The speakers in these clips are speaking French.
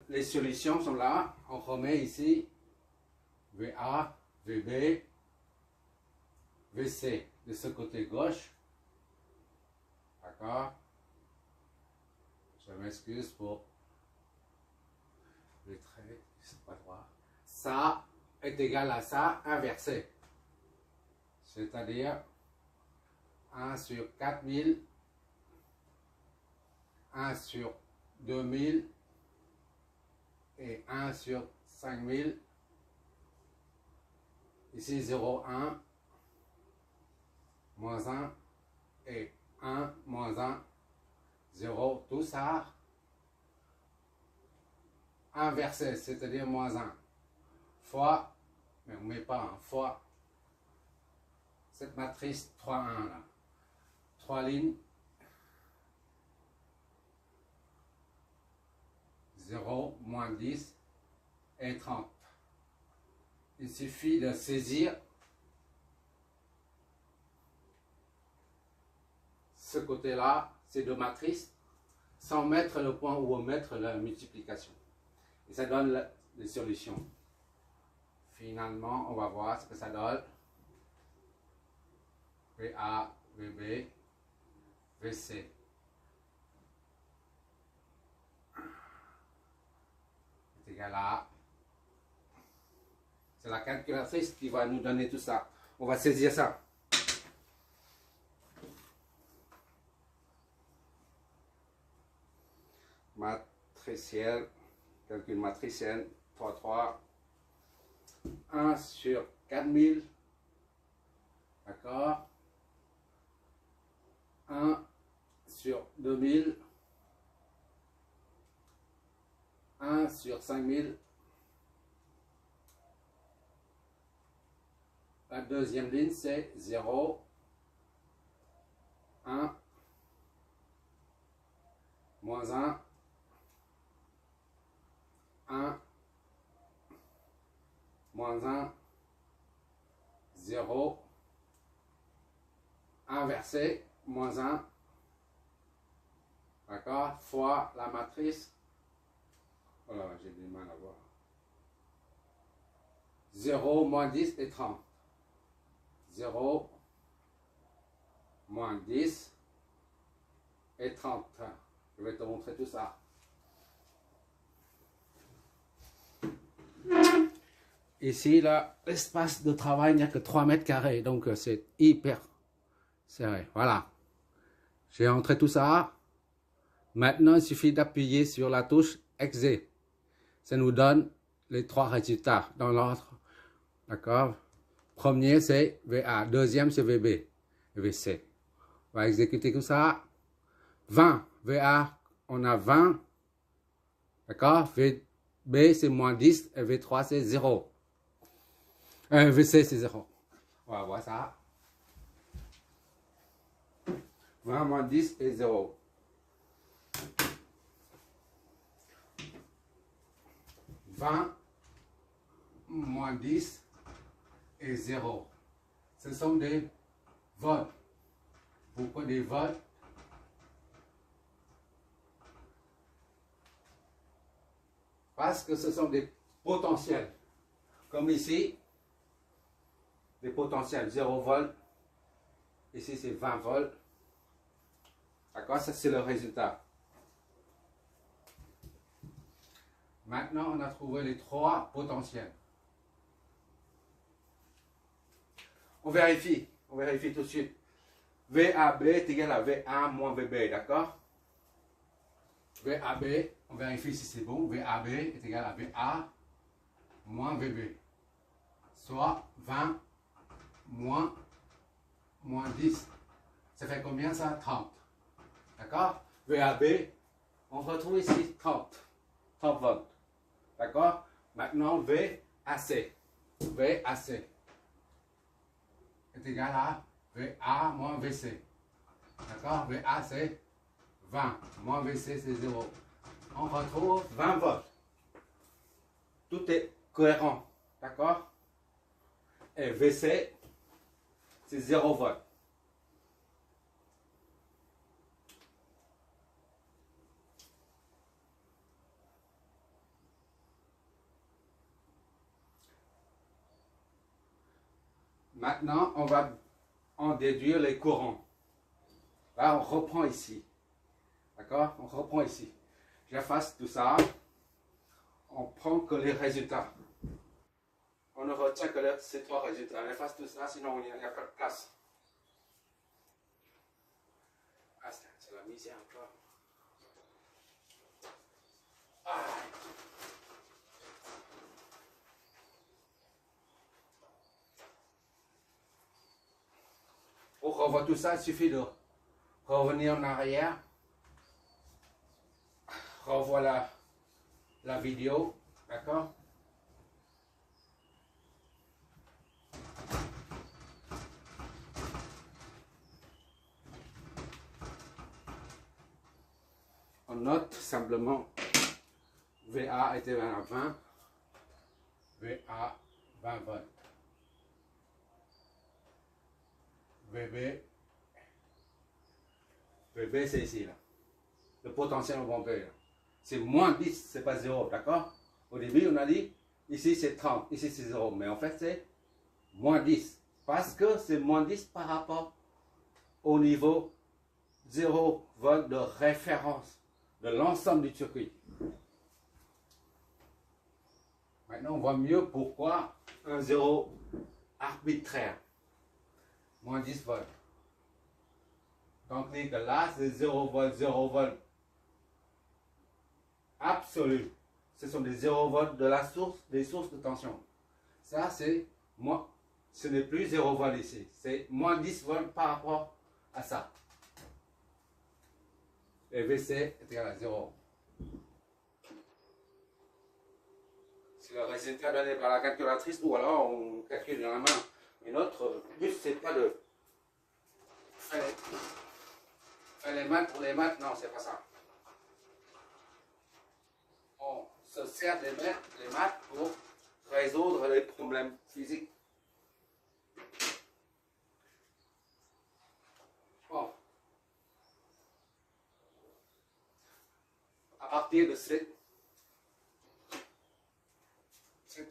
les solutions sont là. On remet ici VA, VB, VC de ce côté gauche. D'accord? Je m'excuse pour les traits, c'est pas droit. Ça est égal à ça inversé. C'est-à-dire 1 sur 4000, 1 sur 2000 et 1 sur 5000. Ici 0, 1, moins 1 et 1, moins 1, 0. Tout ça inversé, c'est-à-dire moins 1. Fois, mais on ne met pas 1, fois cette matrice 3, 1 là. 3 lignes. 0, moins 10 et 30. Il suffit de saisir ce côté-là, ces deux matrices, sans mettre le point ou omettre la multiplication. Et ça donne les solutions. Finalement, on va voir ce que ça donne. VA, VB, VC. C'est égal à... C'est la calculatrice qui va nous donner tout ça. On va saisir ça. Matriciel, calcul matriciel, 3, 3. 1 sur 4000. D'accord? 1 sur 2000. 1 sur 5000. La deuxième ligne, c'est 0, 1, moins 1, 1, moins 1, 0, inversé, moins 1, d'accord, fois la matrice, oh là, j'ai du mal à voir, 0, moins 10 et 30. 0, moins 10 et 30. Je vais te montrer tout ça. Ici, là, l'espace de travail n'y a que 3 mètres carrés, donc c'est hyper serré. Voilà. J'ai entré tout ça. Maintenant, il suffit d'appuyer sur la touche EXE. Ça nous donne les 3 résultats dans l'ordre. D'accord? Premier, c'est VA. Deuxième, c'est VB et VC. On va exécuter tout ça. 20. VA, on a 20. D'accord? VB, c'est moins 10. Et V3, c'est 0. VC, c'est 0. On va voir ça. 20 moins 10 et 0. « 20 moins 10 et 0. Ce sont des volts. Pourquoi des volts? Parce que ce sont des potentiels. Comme ici, des potentiels 0 volts. Ici, c'est 20 volts. D'accord? Ça, c'est le résultat. Maintenant, on a trouvé les 3 potentiels. On vérifie tout de suite. VAB est égal à VA moins VB, d'accord? VAB, on vérifie si c'est bon. VAB est égal à VA moins VB. Soit 20 moins 10. Ça fait combien ça? 30. D'accord? VAB, on retrouve ici 30 volts. D'accord? Maintenant, VAC. VAC est égal à VA moins VC. D'accord? VA, c'est 20. Moins VC, c'est 0. On retrouve 20 volts. Tout est cohérent. D'accord? Et VC, c'est 0 volts. Maintenant, on va en déduire les courants. Là, on reprend ici. D'accord? On reprend ici. J'efface tout ça. On prend que les résultats. On ne retient que ces trois résultats. On efface tout ça, sinon il n'y a pas de place. Ah, c'est la misère encore. Ah. Pour revoir tout ça, il suffit de revenir en arrière. Revois la vidéo. D'accord? On note simplement VA était à 20, VA 20 volts, VB c'est ici là, le potentiel pompé c'est moins 10, c'est pas 0, d'accord? Au début on a dit ici c'est 30, ici c'est 0, mais en fait c'est moins 10, parce que c'est moins 10 par rapport au niveau 0 volt de référence de l'ensemble du circuit. Maintenant, on voit mieux pourquoi un 0 arbitraire, moins 10 volts. Donc, que là, c'est 0 volt absolu. Ce sont des 0 volts de la source, des sources de tension. Ça, c'est moins, ce n'est plus 0 volt ici, c'est moins 10 volts par rapport à ça. Et VC est égal à 0. C'est le résultat donné par la calculatrice ou alors on calcule dans la main. Et notre but, c'est pas de faire les maths pour les maths, non, c'est pas ça. On se sert des maths pour résoudre les problèmes physiques. Bon. À partir de cette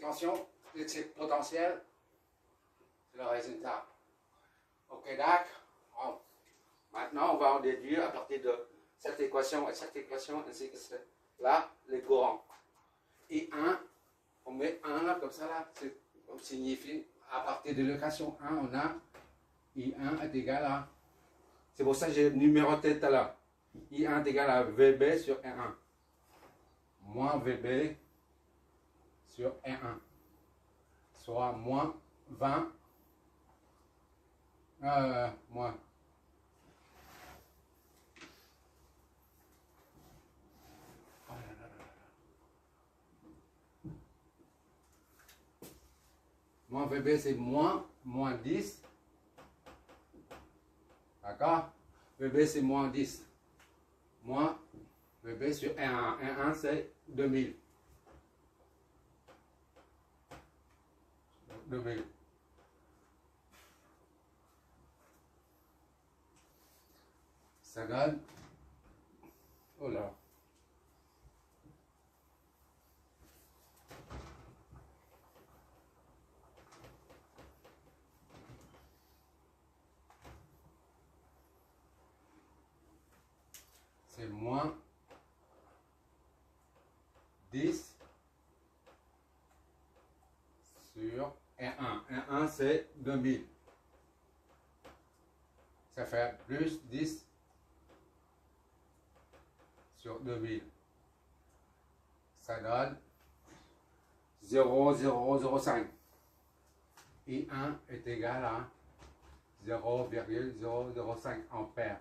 tension, de cette potentiel, c'est le résultat. Ok, d'accord. Bon. Maintenant, on va en déduire à partir de cette équation et cette équation, ainsi que là, les courants. I1, on met 1 là, comme ça, là, on signifie, à partir de l'équation 1, on a I1 est égal à, c'est pour ça que j'ai numéroté tout à l'heure, I1 est égal à VB sur R1, moins VB sur R1, soit moins 20, moins VB c'est moins 10. D'accord? VB c'est moins 10. Moins VB sur R1. R1 c'est 2000. 2000. Ça donne. Oh là. C'est moins 10 sur R1. R1 c'est 2000. Ça fait plus 10 sur 2000. Ça donne 0,005. I1 est égal à 0,005 ampères,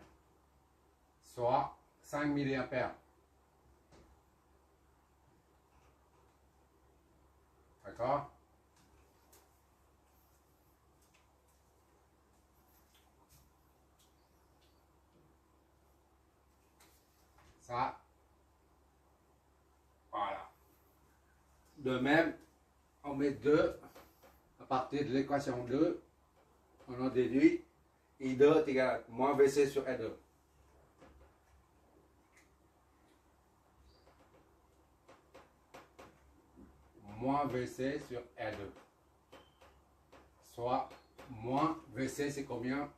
soit 5 milliampères. D'accord? Ça, voilà. De même, on met 2 à partir de l'équation 2, on en déduit I2 est égal à moins VC sur R2. Moins VC sur R2. Soit moins VC, c'est combien?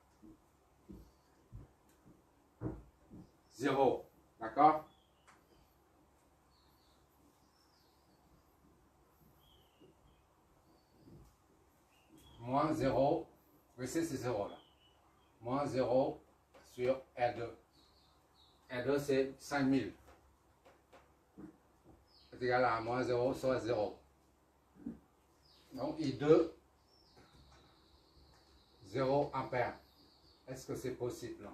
0. D'accord? Moins 0. VC, c'est 0 là. Moins 0 sur R2. R2, c'est 5000. C'est égal à moins 0 soit 0. Donc, I2, 0 ampère. Est-ce que c'est possible?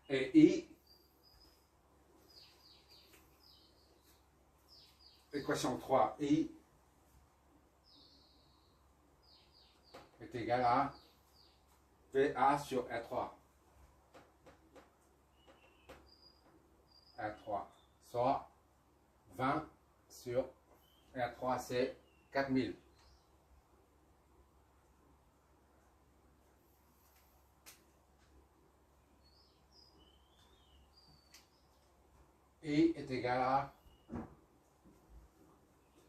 Et I, équation 3, I est égal à VA sur R3. R3, soit 20 sur R3, c'est 4000. I est égal à,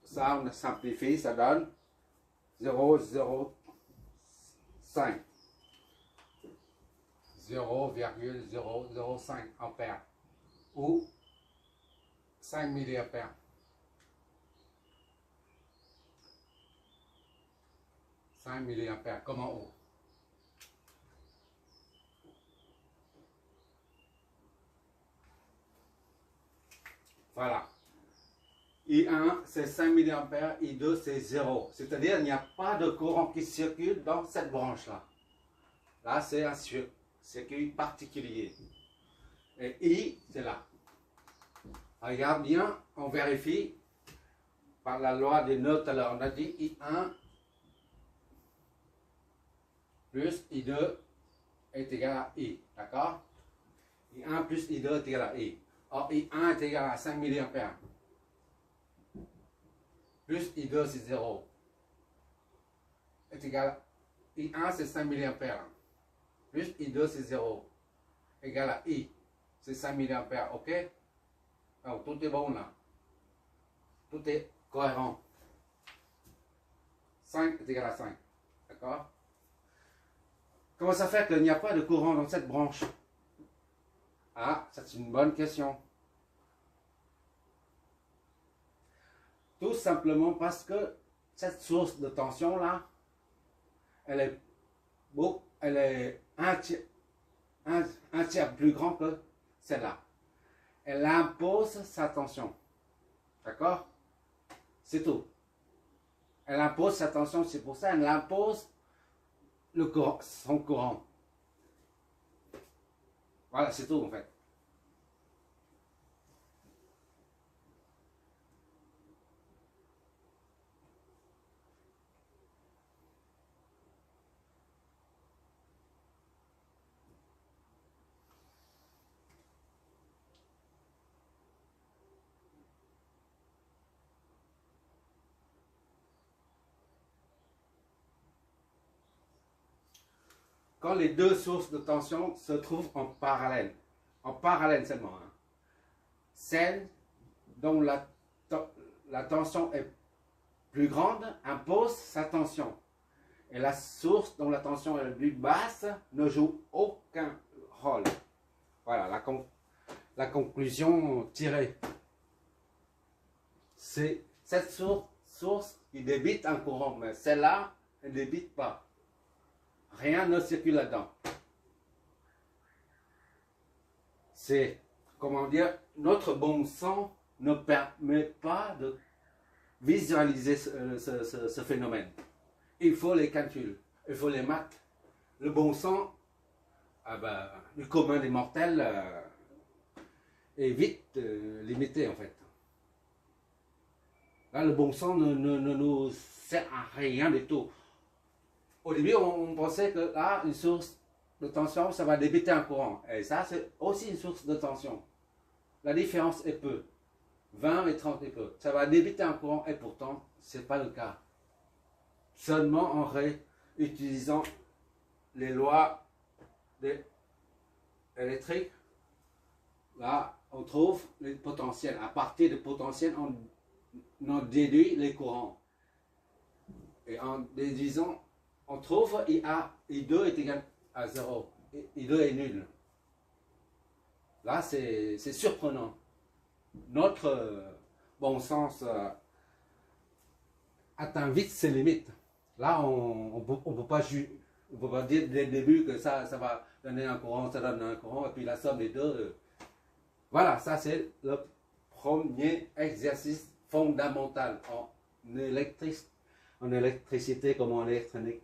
ça on simplifie, ça donne 0,05. 0,005 ampères ou 5 milliampères. 5 milliampères, comme en haut. Voilà. I1 c'est 5 milliampères, I2 c'est 0. C'est-à-dire il n'y a pas de courant qui circule dans cette branche-là. Là c'est un circuit particulier. Et I c'est là. Regarde bien, on vérifie par la loi des nœuds. Alors on a dit I1 plus I2 est égal à I. D'accord? I1 plus I2 est égal à I. Or I1 est égal à 5 milliampères. Plus I2 c'est 0. Est égal à I1 c'est 5 milliampères. Plus I2 c'est 0. Égal à I. C'est 5 milliampères. Ok? Alors tout est bon là. Tout est cohérent. 5 est égal à 5. D'accord? Comment ça fait qu'il n'y a pas de courant dans cette branche? Ah, c'est une bonne question. Tout simplement parce que cette source de tension là, elle est un tiers plus grand que celle-là. Elle impose sa tension. D'accord? C'est tout. Elle impose sa tension, c'est pour ça qu'elle impose son courant. Voilà, c'est tout en fait. Quand les deux sources de tension se trouvent en parallèle seulement, hein. Celle dont la tension est plus grande impose sa tension. Et la source dont la tension est plus basse ne joue aucun rôle. Voilà la conclusion tirée. C'est cette source qui débite un courant, mais celle-là, elle ne débite pas. Rien ne circule là-dedans. C'est, comment dire, notre bon sens ne permet pas de visualiser ce phénomène. Il faut les calculs, il faut les maths. Le bon sens, le commun des mortels, est vite limité en fait. Là, le bon sens ne nous sert à rien du tout. Au début, on pensait que là, une source de tension, ça va débiter un courant. Et ça, c'est aussi une source de tension. La différence est peu. 20 et 30 est peu. Ça va débiter un courant et pourtant, ce n'est pas le cas. Seulement en réutilisant les lois électriques, là, on trouve les potentiels. À partir des potentiels, on déduit les courants. Et en déduisant, on trouve I2 est égal à 0. I2 est nul. Là, c'est surprenant. Notre bon sens atteint vite ses limites. Là, on ne peut pas dire dès le début que ça va donner un courant, ça donne un courant, et puis la somme des deux. Voilà, ça c'est le premier exercice fondamental en électricité comme en électronique.